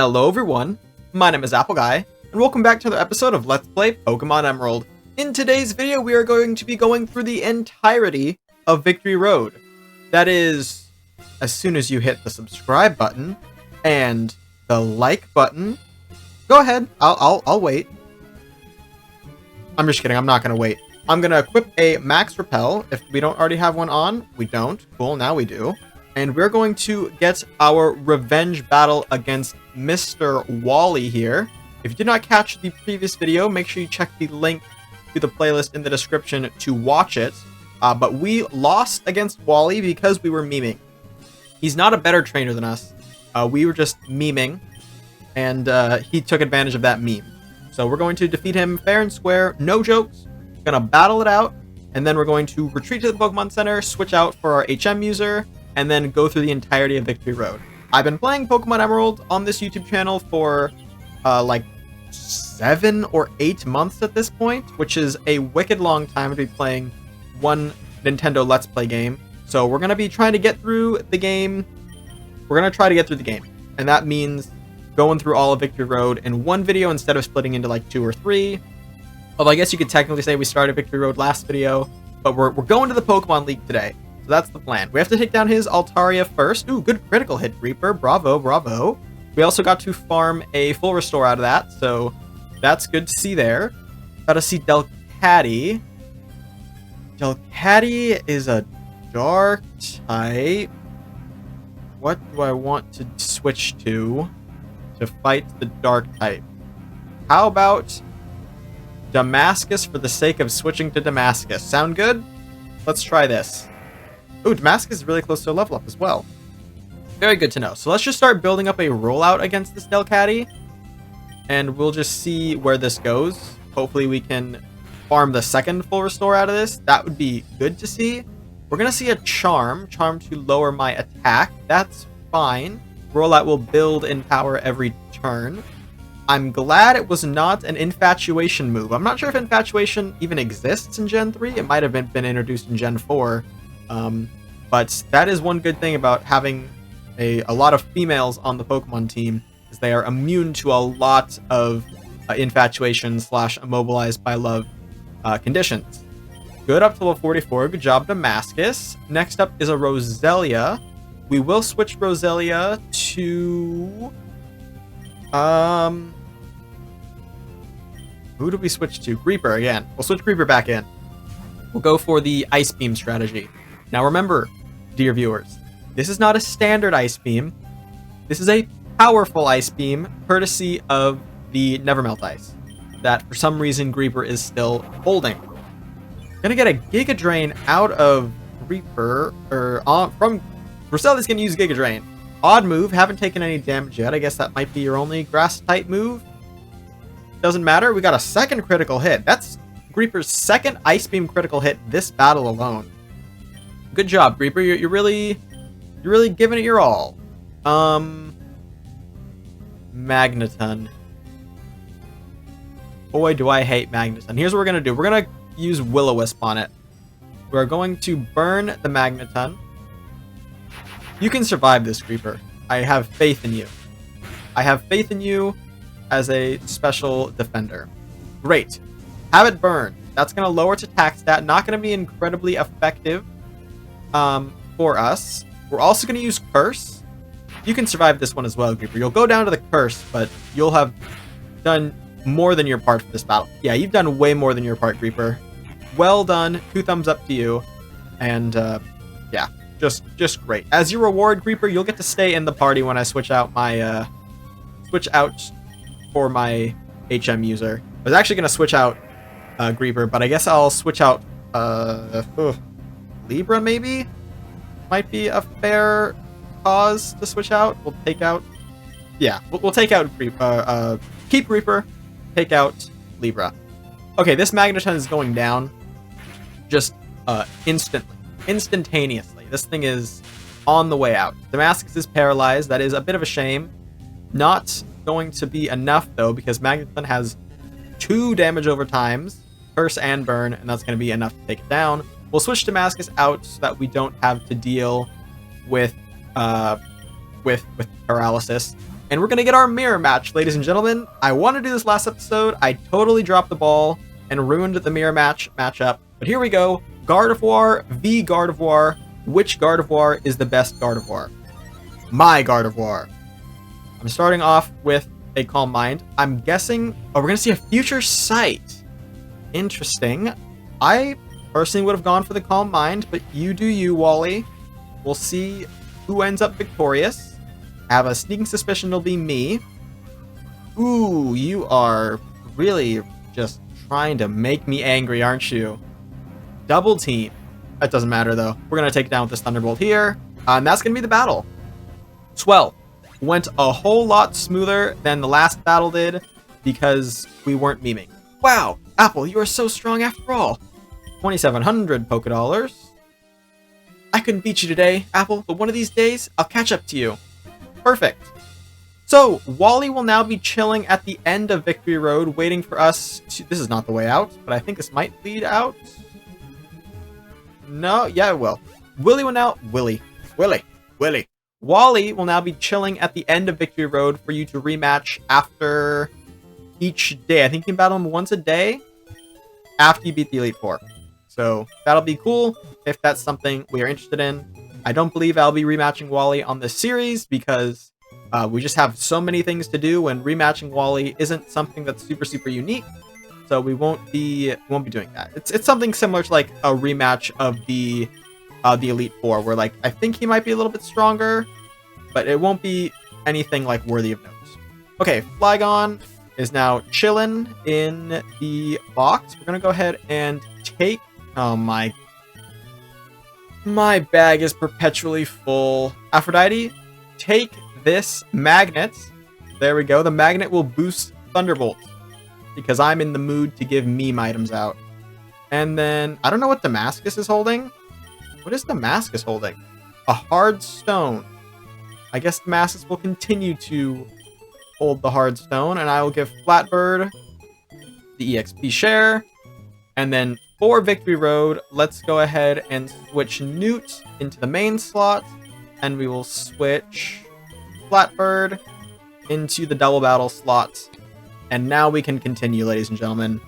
Hello everyone, my name is Appleguy, and welcome back to another episode of Let's Play Pokémon Emerald. In today's video, we are going to be going through the entirety of Victory Road. That is, as soon as you hit the subscribe button and the like button. Go ahead, I'll wait. I'm just kidding, I'm not gonna wait. I'm gonna equip a Max Repel. If we don't already have one on, we don't. Cool, now we do. And we're going to get our revenge battle against Mr. Wally here. If you did not catch the previous video, make sure you check the link to the playlist in the description to watch it. But we lost against Wally because we were memeing. He's not a better trainer than us. We were just memeing, and he took advantage of that meme. So we're going to defeat him fair and square, no jokes. Gonna battle it out, and then we're going to retreat to the Pokemon Center, switch out for our HM user, and then go through the entirety of Victory Road. I've been playing Pokemon Emerald on this YouTube channel for like 7 or 8 months at this point, which is a wicked long time to be playing one Nintendo Let's Play game. So we're going to be trying to get through the game. We're going to try to get through the game. And that means going through all of Victory Road in one video instead of splitting into like 2 or 3. Although I guess you could technically say we started Victory Road last video, but we're going to the Pokemon League today. So that's the plan. We have to take down his Altaria first. Ooh, good critical hit, Reaper. Bravo, bravo. We also got to farm a full restore out of that, so that's good to see there. Got to see Delcatty. Delcatty is a dark type. What do I want to switch to fight the dark type? How about Damascus for the sake of switching to Damascus? Sound good? Let's try this. Ooh, Damascus is really close to a level up as well. Very good to know. So let's just start building up a rollout against this Delcatty, and we'll just see where this goes. Hopefully we can farm the second full restore out of this. That would be good to see. We're going to see a Charm to lower my attack. That's fine. Rollout will build in power every turn. I'm glad it was not an Infatuation move. I'm not sure if Infatuation even exists in Gen 3. It might have been introduced in Gen 4. But that is one good thing about having a lot of females on the Pokemon team, is they are immune to a lot of infatuation / immobilized by love conditions. Good up to level 44. Good job, Damascus. Next up is a Roselia. We will switch Roselia to... who do we switch to? Creeper again. We'll switch Creeper back in. We'll go for the Ice Beam strategy. Now remember, dear viewers, this is not a standard Ice Beam. This is a powerful Ice Beam, courtesy of the Nevermelt Ice, that for some reason Creeper is still holding. Gonna get a Giga Drain out of Creeper, from Roselia's gonna use Giga Drain. Odd move, haven't taken any damage yet. I guess that might be your only grass type move. Doesn't matter, we got a second critical hit. That's Creeper's second Ice Beam critical hit this battle alone. Good job, Creeper. You're really giving it your all. Magneton. Boy, do I hate Magneton. Here's what we're gonna do. We're gonna use Will-O-Wisp on it. We're going to burn the Magneton. You can survive this, Creeper. I have faith in you. I have faith in you as a special defender. Great. Have it burn. That's gonna lower its attack stat. Not gonna be incredibly effective for us. We're also going to use Curse. You can survive this one as well, Creeper. You'll go down to the Curse, but you'll have done more than your part for this battle. Yeah, you've done way more than your part, Creeper. Well done. 2 thumbs up to you. And yeah, just great. As your reward, Creeper, you'll get to stay in the party when I switch out my for my HM user. I was actually going to switch out Creeper, but I guess I'll switch out Libra, maybe? Might be a fair cause to switch out. We'll take out... Yeah, we'll take out Creeper. Keep Reaper, take out Libra. Okay, this Magneton is going down just instantaneously. This thing is on the way out. Damascus is paralyzed. That is a bit of a shame. Not going to be enough, though, because Magneton has 2 damage over times, Curse and Burn, and that's going to be enough to take it down. We'll switch Damascus out so that we don't have to deal with paralysis. And we're going to get our mirror match, ladies and gentlemen. I wanted to do this last episode. I totally dropped the ball and ruined the mirror matchup. But here we go. Gardevoir v Gardevoir. Which Gardevoir is the best Gardevoir? My Gardevoir. I'm starting off with a Calm Mind. I'm guessing... Oh, we're going to see a Future Sight. Interesting. I personally would have gone for the Calm Mind, but you do you, Wally. We'll see who ends up victorious. I have a sneaking suspicion it'll be me. Ooh, you are really just trying to make me angry, aren't you? Double team. That doesn't matter, though. We're going to take it down with this Thunderbolt here. And that's going to be the battle. Swell. Went a whole lot smoother than the last battle did because we weren't memeing. Wow, Apple, you are so strong after all. 2,700 Poké Dollars. I couldn't beat you today, Apple, but one of these days, I'll catch up to you. Perfect. So, Wally will now be chilling at the end of Victory Road, waiting for us to... This is not the way out, but I think this might lead out. No, yeah, it will. Wally will now be chilling at the end of Victory Road for you to rematch after each day. I think you can battle him once a day after you beat the Elite Four. So, that'll be cool if that's something we are interested in. I don't believe I'll be rematching Wally on this series because we just have so many things to do, and rematching Wally isn't something that's super unique. So we won't be doing that. It's something similar to like a rematch of the Elite Four, where like I think he might be a little bit stronger, but it won't be anything like worthy of note. Okay, Flygon is now chilling in the box. We're gonna go ahead and take. Oh my. My bag is perpetually full. Aphrodite, take this magnet. There we go. The magnet will boost Thunderbolt because I'm in the mood to give meme items out. And then, I don't know what Damascus is holding. What is Damascus holding? A hard stone. I guess Damascus will continue to hold the hard stone, and I will give Flatbird the EXP share. And then for Victory Road, let's go ahead and switch Newt into the main slot, and we will switch Flatbird into the double battle slot. And now we can continue, ladies and gentlemen.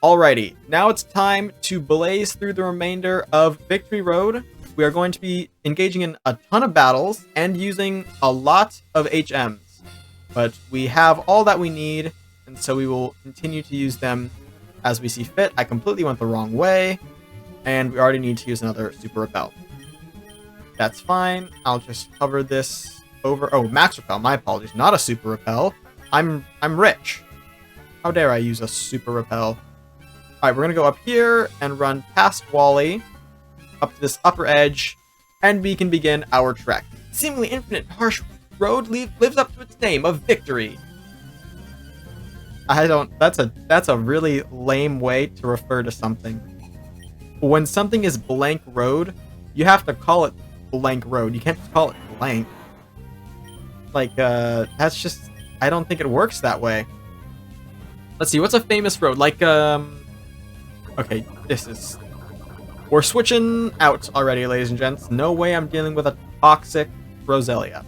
Alrighty, now it's time to blaze through the remainder of Victory Road. We are going to be engaging in a ton of battles and using a lot of HMs. But we have all that we need, and so we will continue to use them as we see fit. I completely went the wrong way, and we already need to use another Super Repel. That's fine. I'll just cover this over... Oh, Max Repel. My apologies. Not a Super Repel. I'm rich. How dare I use a Super Repel? Alright, we're going to go up here and run past Wally, up to this upper edge, and we can begin our trek. Seemingly infinite harsh road lives up to its name of victory. That's a really lame way to refer to something. When something is blank road, you have to call it blank road. You can't just call it blank. Like, that's just... I don't think it works that way. Let's see, what's a famous road? Like, okay, this is... We're switching out already, ladies and gents. No way I'm dealing with a toxic Roselia.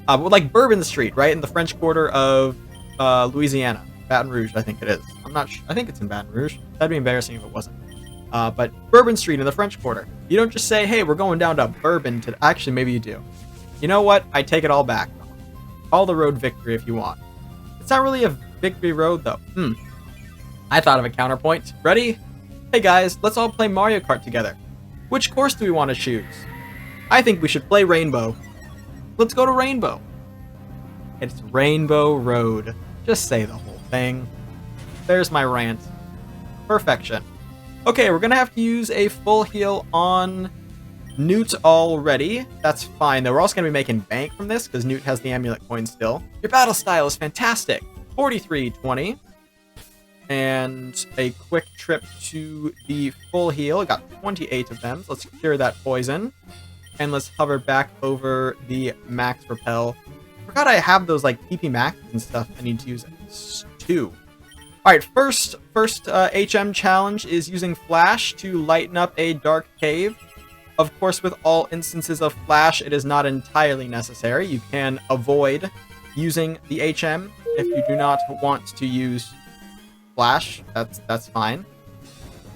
But like Bourbon Street, right? In the French Quarter of Louisiana. Baton Rouge, I think it is. I'm not sure. I think it's in Baton Rouge. That'd be embarrassing if it wasn't. But Bourbon Street in the French Quarter. You don't just say, hey, we're going down to Bourbon to... Actually, maybe you do. You know what? I take it all back. Call the road Victory if you want. It's not really a Victory Road, though. I thought of a counterpoint. Ready? Hey guys, let's all play Mario Kart together. Which course do we want to choose? I think we should play Rainbow. Let's go to Rainbow. It's Rainbow Road. Just say the whole thing. There's my rant. Perfection. Okay, we're gonna have to use a full heal on Newt already. That's fine, though. We're also gonna be making bank from this, because Newt has the amulet coin still. Your battle style is fantastic. 43-20. And a quick trip to the full heal. I got 28 of them, so let's cure that poison. And let's hover back over the max repel. Forgot I have those like PP maxes and stuff I need to use too. Alright, first HM challenge is using Flash to lighten up a dark cave. Of course, with all instances of Flash, it is not entirely necessary. You can avoid using the HM. If you do not want to use Flash, that's fine.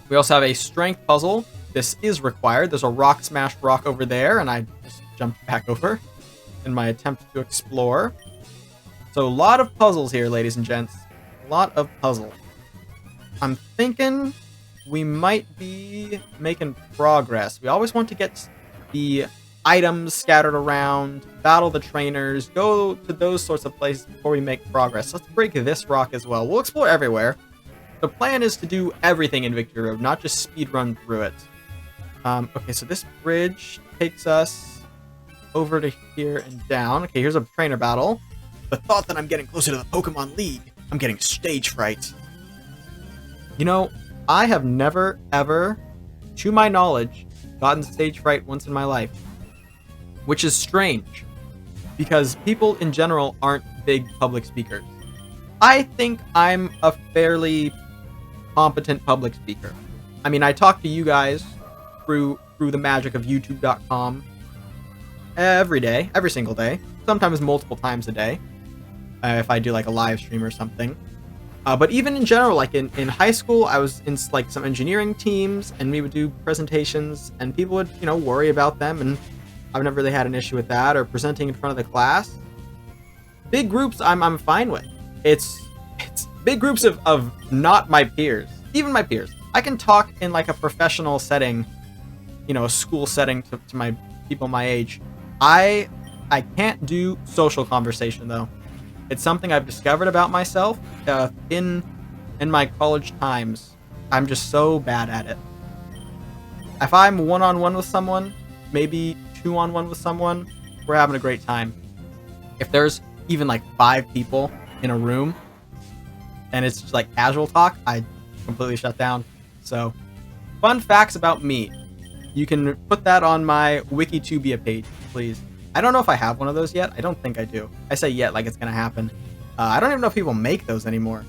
We also have a strength puzzle. This is required. There's a rock smash rock over there, and I just jumped back over in my attempt to explore. So a lot of puzzles here, ladies and gents. A lot of puzzles. I'm thinking we might be making progress. We always want to get the items scattered around, battle the trainers, go to those sorts of places before we make progress. Let's break this rock as well. We'll explore everywhere. The plan is to do everything in Victory Road, not just speed run through it. Okay, so this bridge takes us over to here and down. Okay, here's a trainer battle. The thought that I'm getting closer to the Pokemon League, I'm getting stage fright. You know, I have never, ever, to my knowledge, gotten stage fright once in my life. Which is strange, because people in general aren't big public speakers. I think I'm a fairly competent public speaker. I mean, I talk to you guys through the magic of YouTube.com every day, every single day, sometimes multiple times a day, if I do like a live stream or something. But even in general, like in high school, I was in like some engineering teams, and we would do presentations, and people would, you know, worry about them, and I've never really had an issue with that, or presenting in front of the class. Big groups, I'm fine with. It's big groups of not my peers, even my peers. I can talk in like a professional setting, you know, a school setting to my people my age. I can't do social conversation though. It's something I've discovered about myself in my college times. I'm just so bad at it. If I'm one-on-one with someone, maybe two-on-one with someone, we're having a great time. If there's even like 5 people in a room and it's just like casual talk, I completely shut down. So, fun facts about me. You can put that on my Wikitubia page, please. I don't know if I have one of those yet. I don't think I do. I say yet like it's gonna happen. I don't even know if people make those anymore.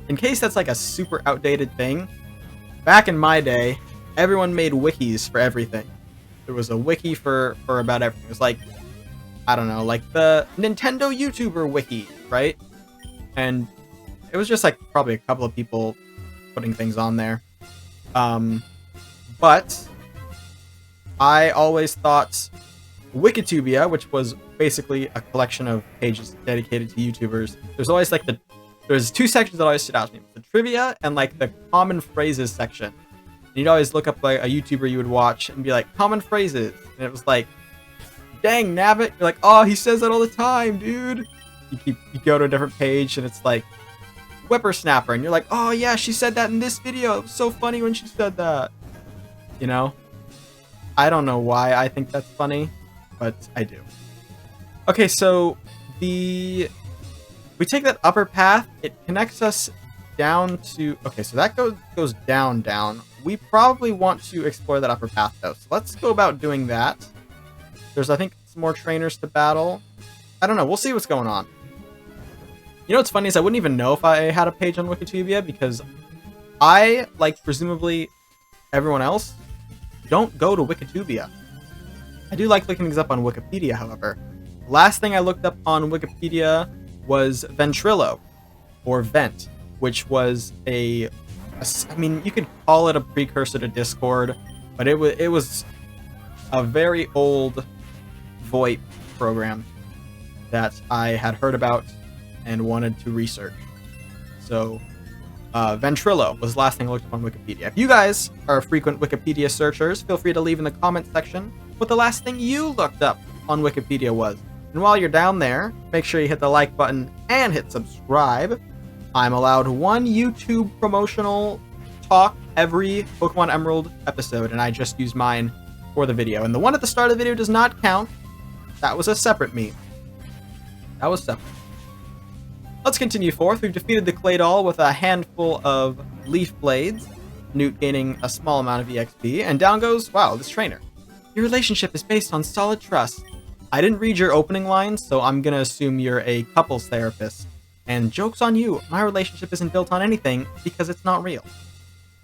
In case that's like a super outdated thing, back in my day, everyone made wikis for everything. There was a wiki for about everything. It was like, I don't know, like the Nintendo YouTuber wiki, right? And it was just like probably a couple of people putting things on there. But I always thought Wikitubia, which was basically a collection of pages dedicated to YouTubers, there's always like there's 2 sections that always stood out to me. The trivia and like the common phrases section. And you'd always look up like a YouTuber you would watch and be like, common phrases. And it was like, dang, Nabbit. You're like, oh, he says that all the time, dude. You go to a different page and it's like, whippersnapper. And you're like, oh yeah, she said that in this video. It was so funny when she said that. You know? I don't know why I think that's funny, but I do. Okay, so we take that upper path. It connects us down to... Okay, so that goes down. We probably want to explore that upper path, though. So let's go about doing that. There's, I think, some more trainers to battle. I don't know. We'll see what's going on. You know what's funny is I wouldn't even know if I had a page on Wikitubia because I, like presumably everyone else, don't go to Wikitubia. I do like looking things up on Wikipedia, however. Last thing I looked up on Wikipedia was Ventrilo, or Vent, which was I mean, you could call it a precursor to Discord, but it was a very old VoIP program that I had heard about and wanted to research. So, Ventrilo was the last thing I looked up on Wikipedia. If you guys are frequent Wikipedia searchers, feel free to leave in the comment section what the last thing you looked up on Wikipedia was. And while you're down there, make sure you hit the like button and hit subscribe. I'm allowed 1 YouTube promotional talk every Pokemon Emerald episode, and I just used mine for the video. And the one at the start of the video does not count. That was a separate meme. That was separate. Let's continue forth. We've defeated the Claydol with a handful of Leaf Blades, Newt gaining a small amount of EXP, and down goes, wow, this trainer. Your relationship is based on solid trust. I didn't read your opening lines, so I'm gonna assume you're a couples therapist. And joke's on you, my relationship isn't built on anything because it's not real.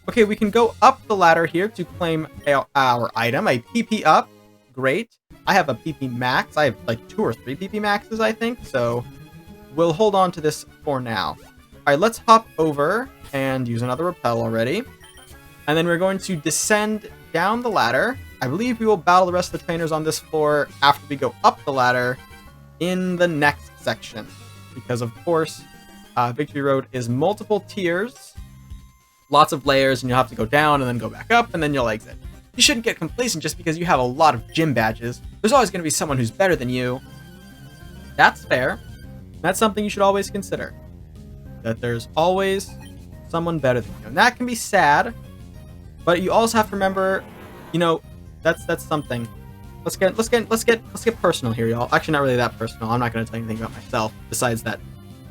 Okay, we can go up the ladder here to claim our item, a PP up. Great. I have a PP max. I have like 2 or 3 PP maxes, I think, so we'll hold on to this for now. Alright, let's hop over and use another repel already. And then we're going to descend down the ladder. I believe we will battle the rest of the trainers on this floor after we go up the ladder in the next section. Because, of course, Victory Road is multiple tiers, lots of layers, and you'll have to go down and then go back up, and then you'll exit. You shouldn't get complacent just because you have a lot of gym badges. There's always going to be someone who's better than you. That's fair. That's something you should always consider. That there's always someone better than you. And that can be sad, but you also have to remember, you know, that's something. Let's get personal here, y'all. Actually, not really that personal. I'm not going to tell you anything about myself besides that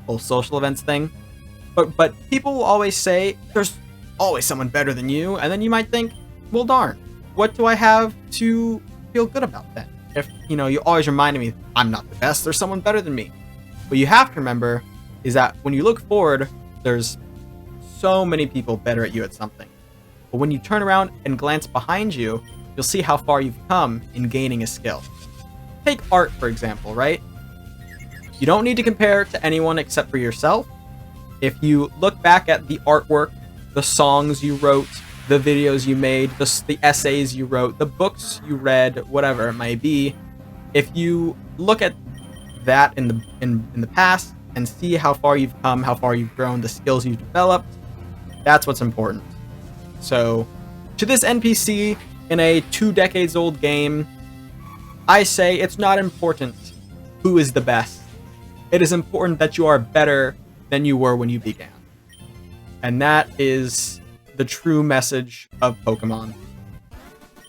whole social events thing. But people will always say there's always someone better than you, and then you might think, well, darn, what do I have to feel good about then? If, you know, you always reminding me I'm not the best, there's someone better than me. What you have to remember is that when you look forward, there's so many people better at you at something. But when you turn around and glance behind you, you'll see how far you've come in gaining a skill. Take art, for example, right? You don't need to compare to anyone except for yourself. If you look back at the artwork, the songs you wrote, the videos you made, the essays you wrote, the books you read, whatever it may be, if you look at that in the past and see how far you've come, how far you've grown, the skills you've developed, that's what's important. So, to this NPC in a 2 decades old game, I say it's not important who is the best. It is important that you are better than you were when you began. And that is the true message of Pokemon.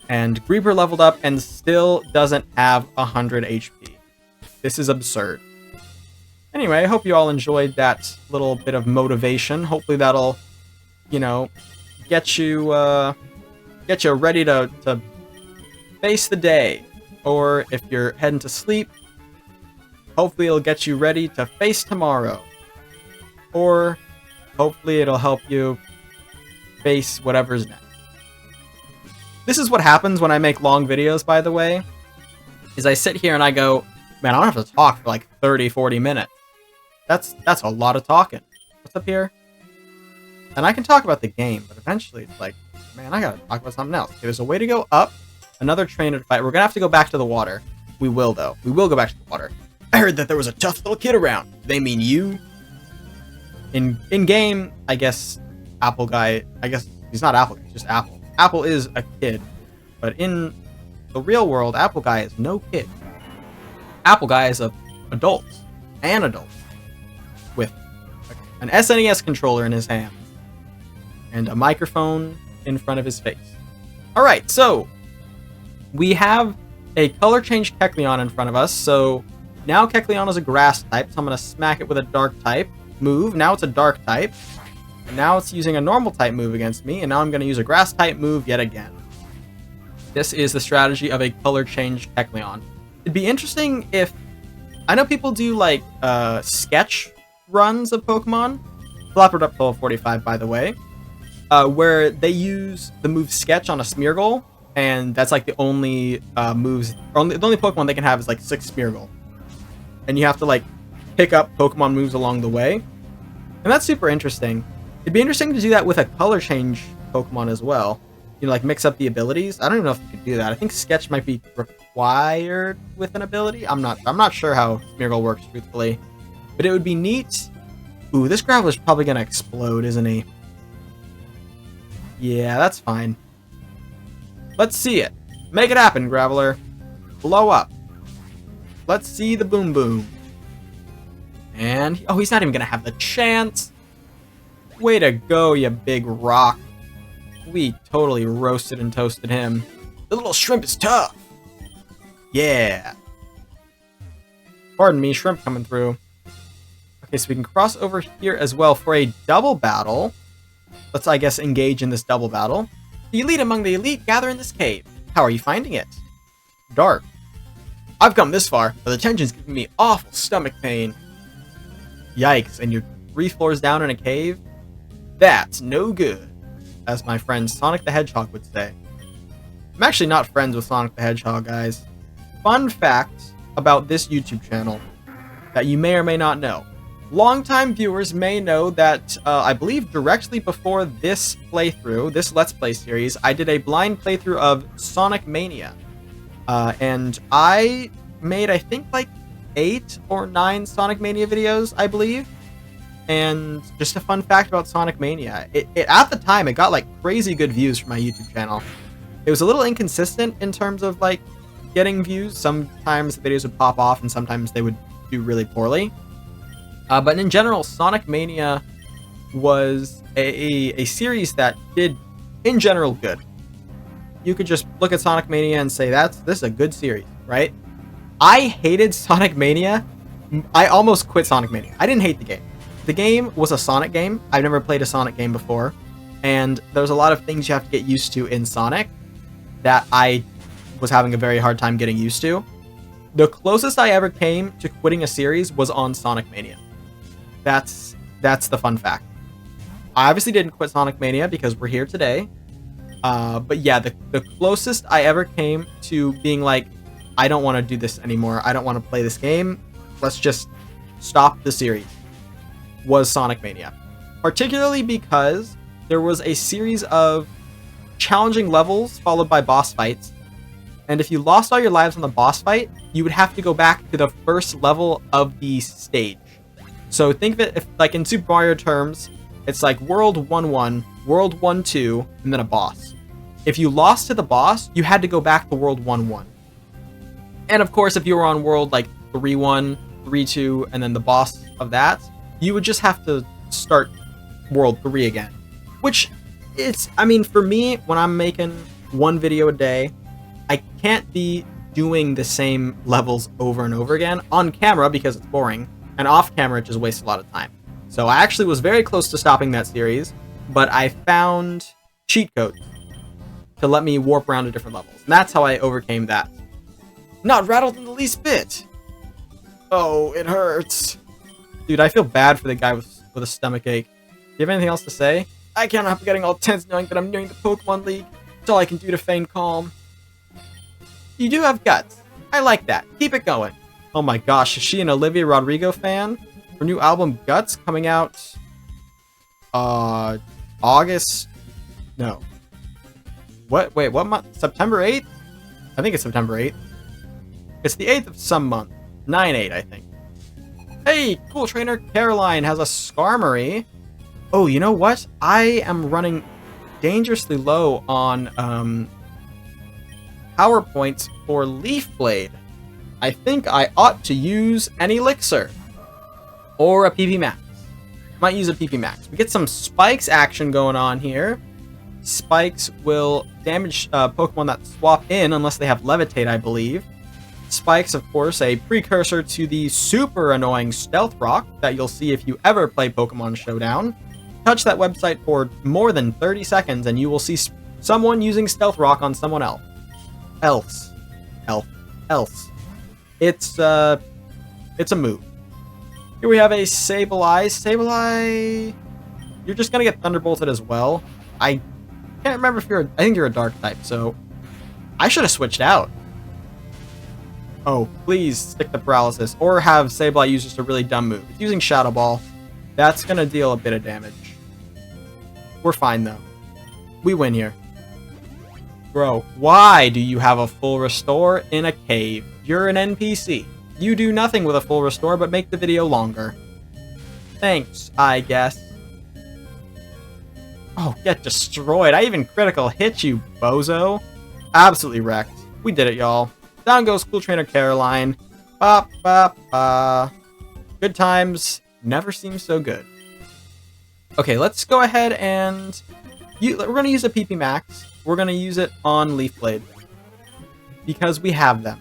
And Grieber leveled up and still doesn't have 100 HP. This is absurd. Anyway, I hope you all enjoyed that little bit of motivation. Hopefully that'll, you know, get you ready to face the day. Or if you're heading to sleep, hopefully it'll get you ready to face tomorrow. Or hopefully it'll help you face whatever's next. This is what happens when I make long videos, by the way, is I sit here and I go, man, I don't have to talk for like 30, 40 minutes. That's a lot of talking. What's up here? And I can talk about the game, but eventually it's like, man, I gotta talk about something else. Okay, there's a way to go up, another trainer to fight. We're gonna have to go back to the water. We will, though. We will go back to the water. I heard that there was a tough little kid around. Do they mean you? In game, I guess Appleguy, I guess he's not Appleguy, he's just Apple. Apple is a kid, but in the real world, Appleguy is no kid. Appleguy is adults, with an SNES controller in his hand and a microphone in front of his face. Alright, so we have a color change Kecleon in front of us, so now Kecleon is a grass type, so I'm going to smack it with a dark type move. Now it's a dark type, and now it's using a normal type move against me, and now I'm going to use a grass type move yet again. This is the strategy of a color change Kecleon. It'd be interesting if, I know people do like sketch runs of Pokemon, floppered up to level 45 by the way, where they use the move Sketch on a Smeargle, and that's like the only moves, or the only Pokemon they can have is like 6 Smeargle. And you have to like pick up Pokemon moves along the way. And that's super interesting. It'd be interesting to do that with a color change Pokemon as well. You know, like mix up the abilities. I don't even know if you could do that. I think Sketch might be required with an ability. I'm not sure how Smeargle works, truthfully. But it would be neat. Ooh, this Graveler's probably gonna explode, isn't he? Yeah, that's fine. Let's see it. Make it happen, Graveler. Blow up. Let's see the boom boom. And, oh, he's not even gonna have the chance. Way to go, you big rock. We totally roasted and toasted him. The little shrimp is tough. Yeah. Pardon me, shrimp coming through. Okay, so we can cross over here as well for a double battle. Let's, I guess, engage in this double battle. The elite among the elite gather in this cave. How are you finding it? Dark. I've come this far, but the tension's giving me awful stomach pain. Yikes, and you're 3 floors down in a cave? That's no good, as my friend Sonic the Hedgehog would say. I'm actually not friends with Sonic the Hedgehog, guys. Fun fact about this YouTube channel that you may or may not know. Longtime viewers may know that I believe directly before this playthrough, this Let's Play series, I did a blind playthrough of Sonic Mania. And I made, I think, like 8 or 9 Sonic Mania videos, I believe. And just a fun fact about Sonic Mania, it at the time, it got like crazy good views for my YouTube channel. It was a little inconsistent in terms of like getting views. Sometimes the videos would pop off and sometimes they would do really poorly. But in general, Sonic Mania was a series that did, in general, good. You could just look at Sonic Mania and say, this is a good series, right? I hated Sonic Mania. I almost quit Sonic Mania. I didn't hate the game. The game was a Sonic game. I've never played a Sonic game before. And there's a lot of things you have to get used to in Sonic that I was having a very hard time getting used to. The closest I ever came to quitting a series was on Sonic Mania. That's the fun fact. I obviously didn't quit Sonic Mania because we're here today. But yeah, the closest I ever came to being like, I don't want to do this anymore. I don't want to play this game. Let's just stop the series. Was Sonic Mania. Particularly because there was a series of challenging levels followed by boss fights. And if you lost all your lives on the boss fight, you would have to go back to the first level of the stage. So think of it if, like in Super Mario terms, it's like World 1-1, World 1-2, and then a boss. If you lost to the boss, you had to go back to World 1-1. And of course, if you were on World like 3-1, 3-2, and then the boss of that, you would just have to start World 3 again. Which, I mean, for me, when I'm making one video a day, I can't be doing the same levels over and over again on camera because it's boring, and off camera it just wastes a lot of time. So I actually was very close to stopping that series, but I found cheat codes to let me warp around to different levels. And that's how I overcame that. Not rattled in the least bit. Oh, it hurts. Dude, I feel bad for the guy with a stomachache. Do you have anything else to say? I can't help getting all tense knowing that I'm nearing the Pokemon League. It's all I can do to feign calm. You do have guts. I like that. Keep it going. Oh my gosh, is she an Olivia Rodrigo fan? Her new album Guts coming out August? No. What? Wait, what month? September 8th? I think it's September 8th. It's the 8th of some month. 9/8, I think. Hey, cool trainer Caroline has a Skarmory. Oh, you know what? I am running dangerously low on power points for Leaf Blade. I think I ought to use an Elixir or a PP Max. Might use a PP Max. We get some Spikes action going on here. Spikes will damage Pokemon that swap in unless they have Levitate, I believe. Spikes, of course, a precursor to the super annoying Stealth Rock that you'll see if you ever play Pokemon Showdown. Touch that website for more than 30 seconds and you will see someone using Stealth Rock on someone else. Else. It's a move. Here we have a Sableye. Sableye, you're just gonna get Thunderbolted as well. I can't remember if I think you're a Dark type, so I should have switched out. Oh, please stick to Paralysis, or have Sableye use just a really dumb move. It's using Shadow Ball. That's gonna deal a bit of damage. We're fine though. We win here. Bro, why do you have a full restore in a cave? You're an NPC. You do nothing with a full restore but make the video longer. Thanks, I guess. Oh, get destroyed. I even critical hit you, bozo. Absolutely wrecked. We did it, y'all. Down goes Cool Trainer Caroline. Ba ba ba. Good times never seem so good. Okay, let's go ahead and we're going to use a PP Max. We're going to use it on Leaf Blade because we have them.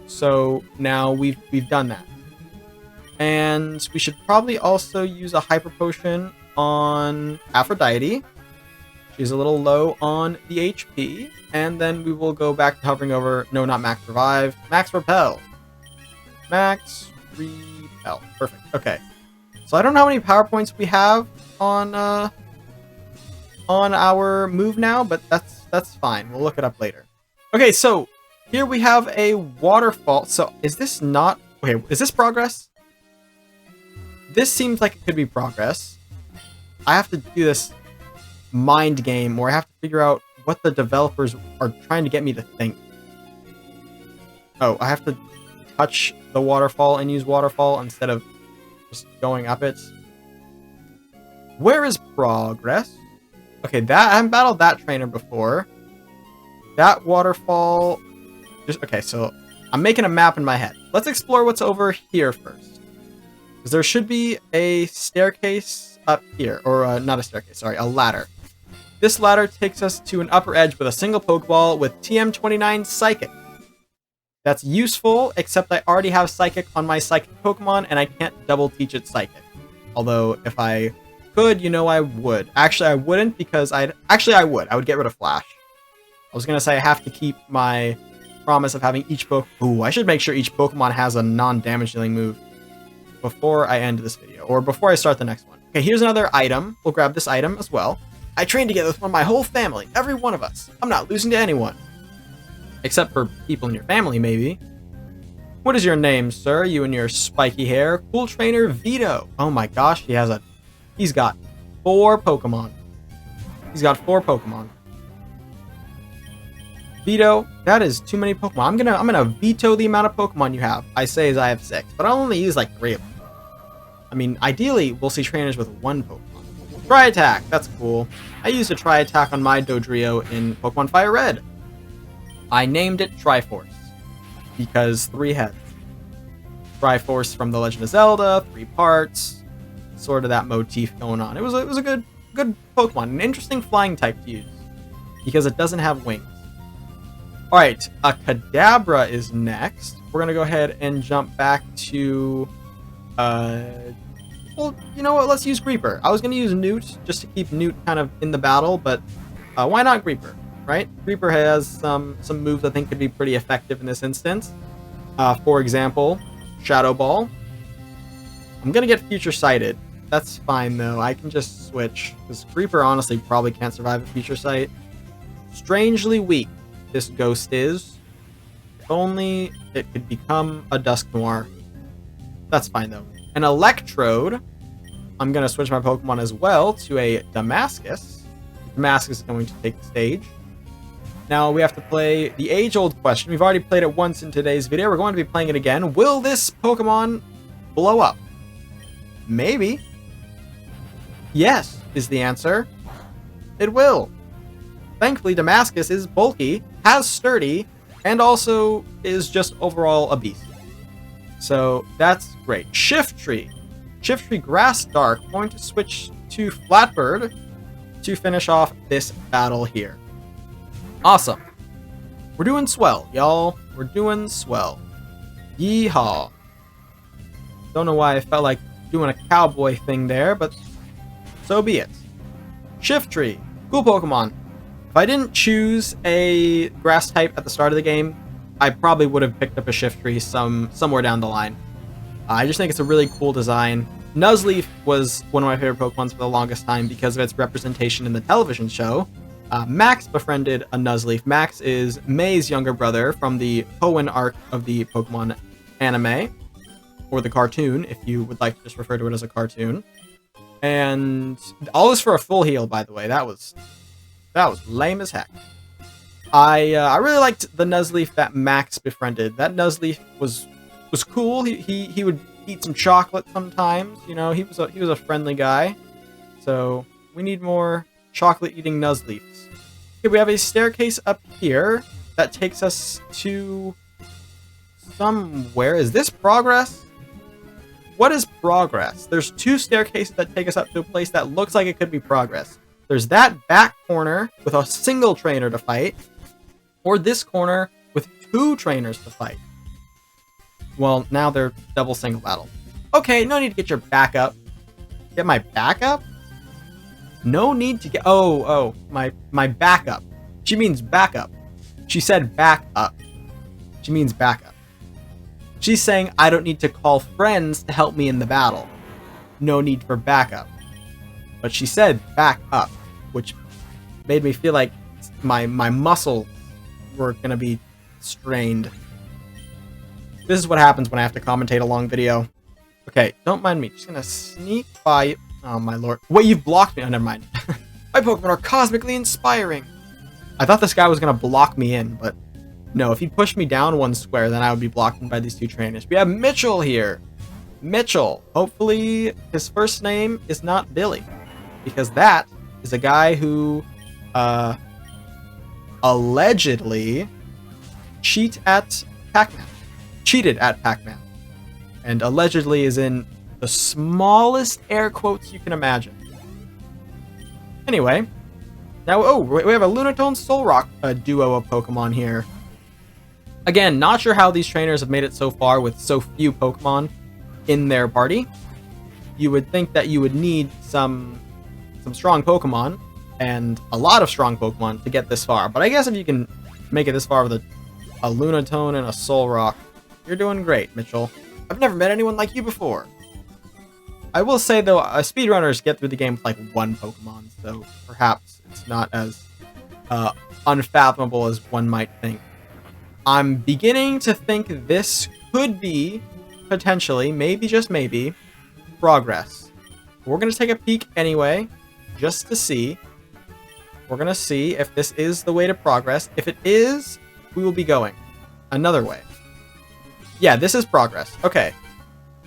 So now we've done that. And we should probably also use a Hyper Potion on Aphrodite. She's a little low on the HP. And then we will go back to hovering over... No, not Max Revive. Max Repel. Max Repel. Perfect. Okay. So I don't know how many power points we have on our move now, but that's fine. We'll look it up later. Okay, so here we have a waterfall. So is this not... Okay, is this progress? this seems like it could be progress. I have to do this mind game where I have to figure out what the developers are trying to get me to think. Oh, I have to touch the waterfall and use waterfall instead of just going up it. Where is progress? Okay, I haven't battled that trainer before. That waterfall... Okay, so I'm making a map in my head. Let's explore what's over here first. Because there should be a staircase up here. Or not a staircase, sorry, a ladder. This ladder takes us to an upper edge with a single Pokeball with TM29 Psychic. That's useful, except I already have Psychic on my Psychic Pokemon, and I can't double teach it Psychic. Although, if I could, I would. Actually, I wouldn't, because I would. I would get rid of Flash. I was going to say I have to keep my promise of having each Ooh, I should make sure each Pokemon has a non-damage dealing move before I end this video, or before I start the next one. Okay, here's another item. We'll grab this item as well. I trained together with my whole family, every one of us. I'm not losing to anyone. Except for people in your family, maybe. What is your name, sir? You and your spiky hair. Cool trainer Vito. Oh my gosh, he's got 4 Pokemon. He's got 4 Pokemon. Vito, that is too many Pokemon. I'm gonna veto the amount of Pokemon you have. I say as I have 6, but I'll only use like 3 of them. I mean, ideally, we'll see trainers with 1 Pokemon. Tri-Attack, that's cool. I used a Tri-Attack on my Dodrio in Pokemon FireRed. I named it Triforce, because 3 heads. Triforce from The Legend of Zelda, 3 parts, sort of that motif going on. It was a good Pokemon, an interesting flying type to use, because it doesn't have wings. Alright, a Kadabra is next. We're going to go ahead and jump back to... well, you know what? Let's use Greeper. I was going to use Newt, just to keep Newt kind of in the battle, but why not Greeper, right? Greeper has some moves I think could be pretty effective in this instance. For example, Shadow Ball. I'm going to get Future Sighted. That's fine, though. I can just switch, because Greeper honestly probably can't survive a Future Sight. Strangely weak, this Ghost is. If only it could become a Dusknoir. That's fine, though. An Electrode. I'm going to switch my Pokemon as well to a Damascus. Damascus is going to take the stage. Now we have to play the age-old question. We've already played it once in today's video. We're going to be playing it again. Will this Pokemon blow up? Maybe. Yes is the answer. It will. Thankfully, Damascus is bulky, has sturdy, and also is just overall a beast. So that's great. Shiftry. Shiftry Grass Dark. Going to switch to Flatbird to finish off this battle here. Awesome. We're doing swell, y'all. We're doing swell. Yeehaw. Don't know why I felt like doing a cowboy thing there, but so be it. Shiftry. Cool Pokemon. If I didn't choose a grass type at the start of the game, I probably would have picked up a Shiftry somewhere down the line. I just think it's a really cool design. Nuzleaf was one of my favorite Pokemons for the longest time because of its representation in the television show. Max befriended a Nuzleaf. Max is May's younger brother from the Hoenn arc of the Pokemon anime, or the cartoon, if you would like to just refer to it as a cartoon. And all this for a full heal, by the way. That was lame as heck. I really liked the Nuzleaf that Max befriended. That Nuzleaf was cool. He would eat some chocolate sometimes. You know, he was a friendly guy. So we need more chocolate-eating Nuzleafs. Okay, we have a staircase up here that takes us to somewhere. Is this progress? What is progress? There's 2 staircases that take us up to a place that looks like it could be progress. There's that back corner with a single trainer to fight, or this corner with 2 trainers to fight. Well, now they're double single battle. Okay, no need to get your backup. Get my backup? No need to get... Oh, my backup. She means backup. She said back up. She means backup. She's saying I don't need to call friends to help me in the battle. No need for backup. But she said back up, which made me feel like my muscles were going to be strained. This is what happens when I have to commentate a long video. Okay, don't mind me. Just gonna sneak by. Oh my lord. Wait, you've blocked me. Oh, never mind. My Pokemon are cosmically inspiring. I thought this guy was gonna block me in, but no, if he pushed me down one square, then I would be blocked in by these two trainers. We have Mitchell here. Mitchell. Hopefully his first name is not Billy, because that is a guy who allegedly cheated at Pac-Man. And allegedly is in the smallest air quotes you can imagine. Anyway, now, we have a Lunatone Solrock duo of Pokemon here. Again, not sure how these trainers have made it so far with so few Pokemon in their party. You would think that you would need some strong Pokemon and a lot of strong Pokemon to get this far. But I guess if you can make it this far with a Lunatone and a Solrock, you're doing great, Mitchell. I've never met anyone like you before. I will say, though, speedrunners get through the game with like one Pokemon, so perhaps it's not as unfathomable as one might think. I'm beginning to think this could be, potentially, maybe, just maybe, progress. We're going to take a peek anyway, just to see. We're going to see if this is the way to progress. If it is, we will be going another way. Yeah, this is progress. Okay.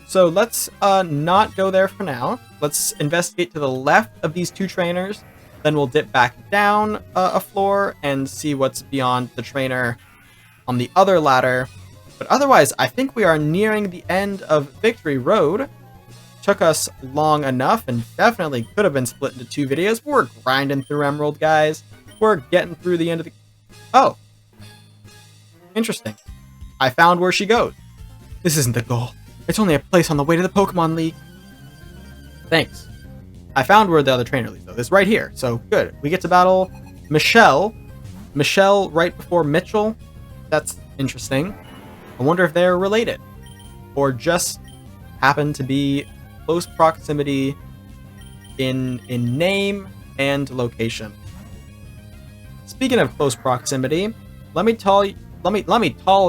So let's not go there for now. Let's investigate to the left of these two trainers. Then we'll dip back down a floor and see what's beyond the trainer on the other ladder. But otherwise, I think we are nearing the end of Victory Road. Took us long enough and definitely could have been split into two videos. We're grinding through Emerald, guys. We're getting through the end of the... Oh. Interesting. I found where she goes. This isn't the goal. It's only a place on the way to the Pokemon League. Thanks. I found where the other trainer leads, though. It's right here, so good. We get to battle Michelle. Michelle right before Mitchell. That's interesting. I wonder if they're related. Or just happen to be close proximity in name and location. Speaking of close proximity, let me tell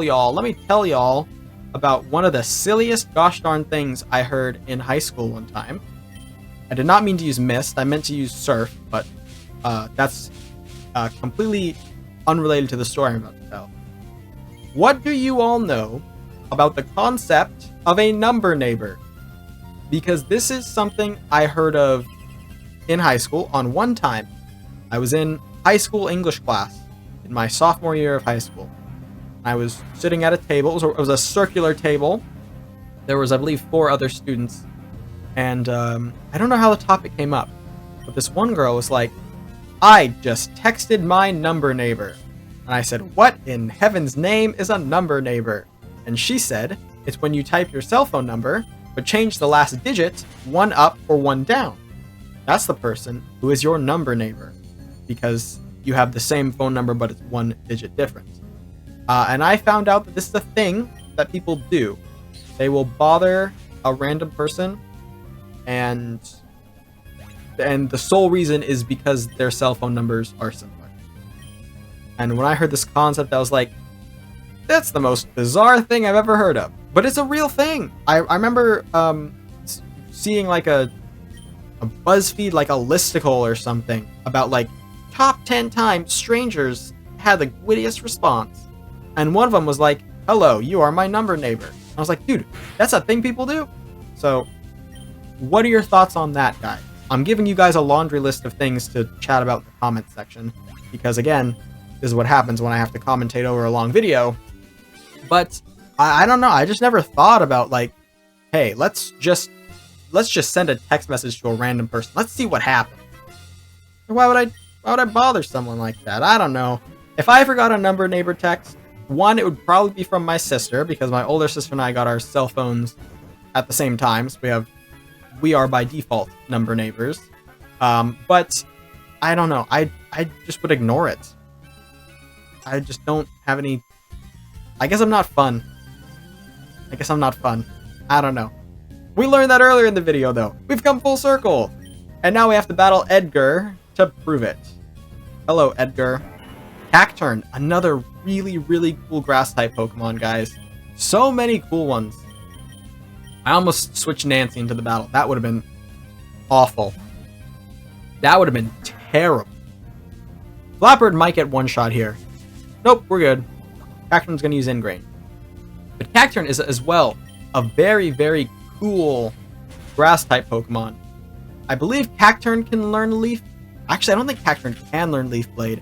y'all about one of the silliest gosh darn things I heard in high school one time. I did not mean to use mist, I meant to use surf, but that's completely unrelated to the story I'm about to tell. What do you all know about the concept of a number neighbor? Because this is something I heard of in high school on one time. I was in high school English class in my sophomore year of high school. I was sitting at a table. It was a circular table. There was, I believe, 4 other students. And I don't know how the topic came up, but this one girl was like, I just texted my number neighbor. And I said, what in heaven's name is a number neighbor? And she said, it's when you type your cell phone number, but change the last digit 1 up or 1 down. That's the person who is your number neighbor, because you have the same phone number, but it's 1 digit difference. And I found out that this is a thing that people do. They will bother a random person, and the sole reason is because their cell phone numbers are similar. And when I heard this concept, I was like, that's the most bizarre thing I've ever heard of. But it's a real thing. I remember seeing like a BuzzFeed, like a listicle or something about like top 10 times strangers had the wittiest response. And one of them was like, hello, you are my number neighbor. I was like, dude, that's a thing people do. So what are your thoughts on that, guy? I'm giving you guys a laundry list of things to chat about in the comment section, because again, this is what happens when I have to commentate over a long video. But I don't know. I just never thought about like, hey, let's just send a text message to a random person. Let's see what happens. Why would I bother someone like that? I don't know. If I ever got a number neighbor text, one, it would probably be from my sister, because my older sister and I got our cell phones at the same time. So we are by default number neighbors. But I don't know. I just would ignore it. I just don't have any... I guess I'm not fun. I don't know. We learned that earlier in the video, though. We've come full circle. And now we have to battle Edgar to prove it. Hello, Edgar. Cacturn, another really, really cool grass-type Pokemon, guys. So many cool ones. I almost switched Nancy into the battle. That would have been awful. That would have been terrible. Blackbird might get one shot here. Nope, we're good. Cacturn's going to use Ingrain. But Cacturn is as well a very, very cool grass-type Pokemon. I believe Cacturn can learn Leaf. Actually, I don't think Cacturn can learn Leaf Blade.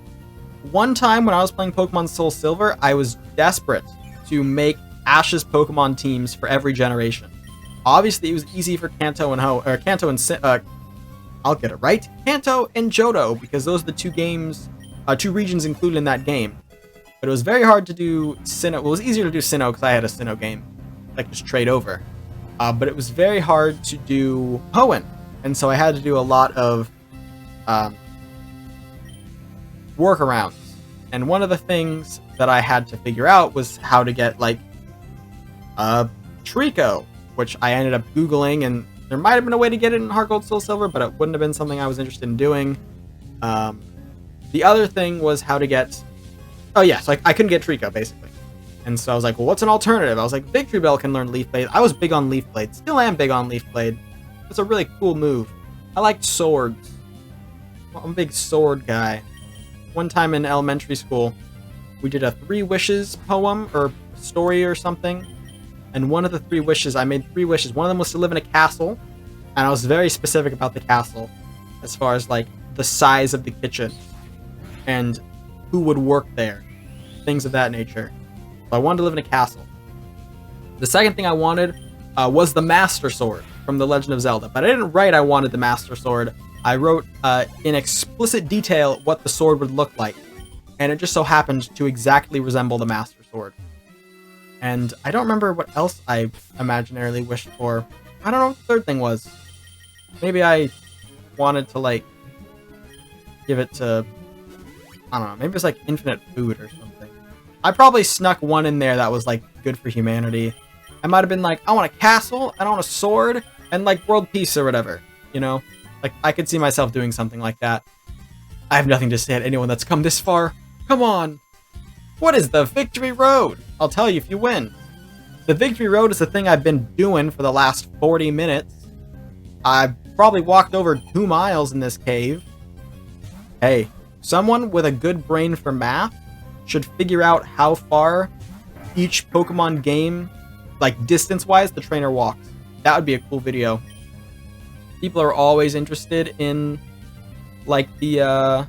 One time when I was playing Pokemon Soul Silver, I was desperate to make Ash's Pokemon teams for every generation. Obviously, it was easy for Kanto and I'll get it right. Kanto and Johto, because those are the two regions included in that game. But it was very hard to do Sinnoh. Well, it was easier to do Sinnoh because I had a Sinnoh game. Like, just trade over. But it was very hard to do Hoenn. And so I had to do a lot of workarounds. And one of the things that I had to figure out was how to get, like, Trico, which I ended up Googling, and there might have been a way to get it in Heart Gold Soul Silver, but it wouldn't have been something I was interested in doing. The other thing was how to get... Oh, yeah, so I couldn't get Trico, basically. And so I was like, well, what's an alternative? I was like, Victory Bell can learn Leaf Blade. I was big on Leaf Blade. Still am big on Leaf Blade. It's a really cool move. I liked swords. I'm a big sword guy. One time in elementary school, we did a 3 wishes poem or story or something. And one of the 3 wishes, I made 3 wishes. One of them was to live in a castle. And I was very specific about the castle as far as, like, the size of the kitchen and who would work there. Things of that nature. So I wanted to live in a castle. The second thing I wanted was the Master Sword from The Legend of Zelda. But I didn't write I wanted the Master Sword. I wrote in explicit detail what the sword would look like. And it just so happened to exactly resemble the Master Sword. And I don't remember what else I imaginarily wished for. I don't know what the third thing was. Maybe I wanted to, like, give it to... I don't know. Maybe it was, like, infinite food or something. I probably snuck one in there that was, like, good for humanity. I might have been like, I want a castle, I want a sword, and, like, world peace or whatever. You know? Like, I could see myself doing something like that. I have nothing to say to anyone that's come this far. Come on! What is the Victory Road? I'll tell you if you win. The Victory Road is the thing I've been doing for the last 40 minutes. I've probably walked over 2 miles in this cave. Hey, someone with a good brain for math should figure out how far each Pokemon game, like distance-wise, the trainer walks. That would be a cool video. People are always interested in, like, the,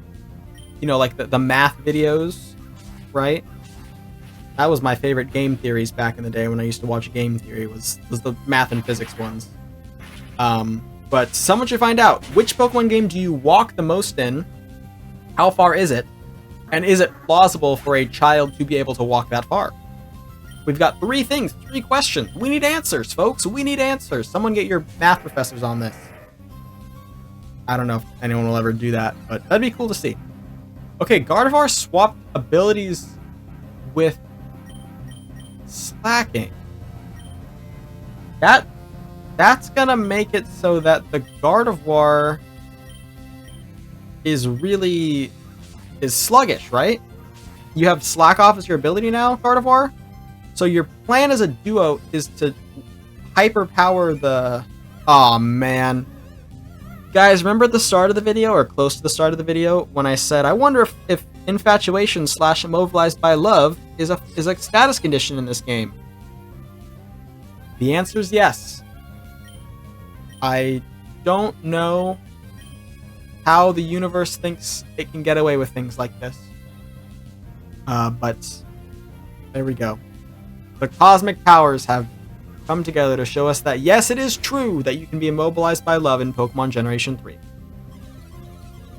you know, like the math videos, right? That was my favorite game theories back in the day when I used to watch Game Theory, was the math and physics ones. But someone should find out, which Pokemon game do you walk the most in? How far is it? And is it plausible for a child to be able to walk that far? We've got 3 things, 3 questions. We need answers, folks. We need answers. Someone get your math professors on this. I don't know if anyone will ever do that, but that'd be cool to see. Okay, Gardevoir swapped abilities with Slacking. That's gonna make it so that the Gardevoir is sluggish, right? You have Slack Off as your ability now, Gardevoir? So your plan as a duo is to hyperpower the... Aw, man. Guys, remember at the start of the video, or close to the start of the video, when I said, I wonder if infatuation / immobilized by love is a status condition in this game? The answer is yes. I don't know how the universe thinks it can get away with things like this. But there we go. The cosmic powers have come together to show us that yes, it is true that you can be immobilized by love in Pokemon Generation 3.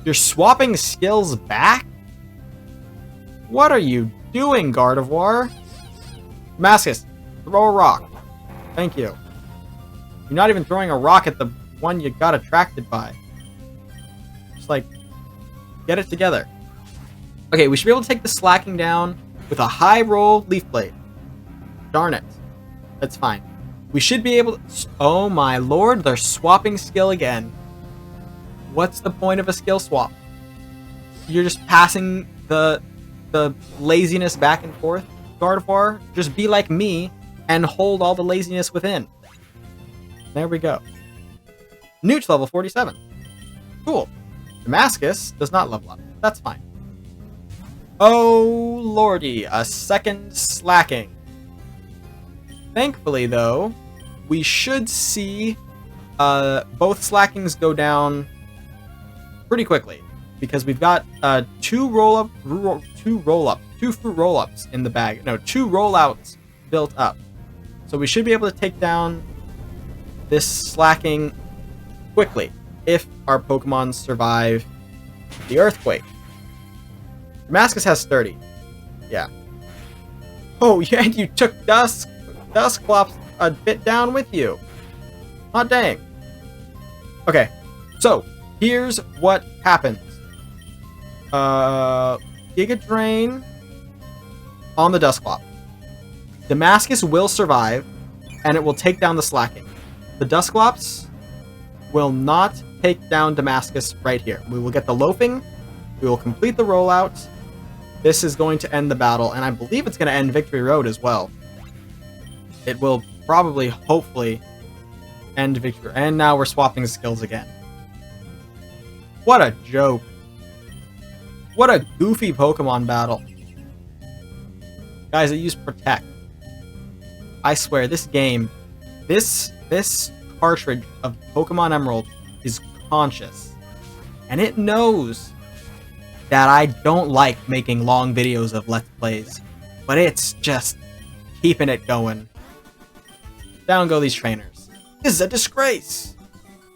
You're swapping skills back? What are you doing, Gardevoir? Damascus, throw a rock. Thank you. You're not even throwing a rock at the one you got attracted by. Just, like, get it together. Okay, we should be able to take the Slacking down with a high roll Leaf Blade. Darn it. That's fine. We should be able to... Oh my lord, they're swapping skill again. What's the point of a skill swap? You're just passing the laziness back and forth, Gardevoir. Just be like me and hold all the laziness within. There we go. Newt level 47. Cool. Damascus does not level up. That's fine. Oh lordy, a second slacking. Thankfully though, we should see both slackings go down pretty quickly because we've got two fruit roll-ups in the bag. No, 2 rollouts built up. So we should be able to take down this slacking quickly if our Pokemon survive the earthquake. Damascus has 30. Yeah. Oh, yeah, and you took Dusclops a bit down with you. Hot dang. Okay, so here's what happens. Giga Drain on the Dusclops. Damascus will survive, and it will take down the slacking. The Dusclops will not take down Damascus right here. We will get the loafing. We will complete the rollout. This is going to end the battle, and I believe it's going to end Victory Road as well. It will probably, hopefully, end Victory. And now we're swapping skills again. What a joke. What a goofy Pokemon battle. Guys, I use Protect. I swear, this game, this cartridge of Pokemon Emerald is conscious. And it knows that I don't like making long videos of Let's Plays. But it's just keeping it going. Down go these trainers. This is a disgrace!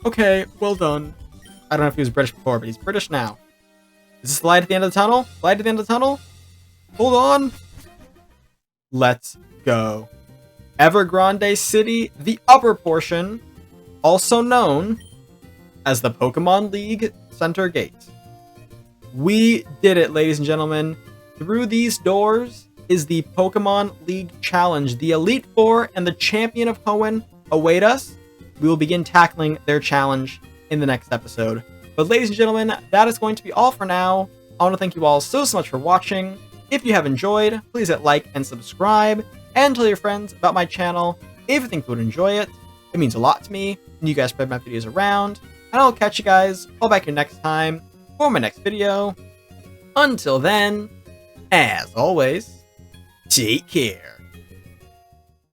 Okay, well done. I don't know if he was British before, but he's British now. Is this the light at the end of the tunnel? Light at the end of the tunnel? Hold on. Let's go. Ever Grande City, the upper portion, also known as the Pokemon League Center Gate. We did it, ladies and gentlemen. Through these doors is the Pokemon League Challenge. The Elite Four and the Champion of Hoenn await us. We will begin tackling their challenge in the next episode. But ladies and gentlemen, that is going to be all for now. I want to thank you all so much for watching. If you have enjoyed, please hit like and subscribe, and tell your friends about my channel if you think you would enjoy it. It means a lot to me, and you guys spread my videos around. And I'll catch you guys all back here next time for my next video. Until then, as always, take care.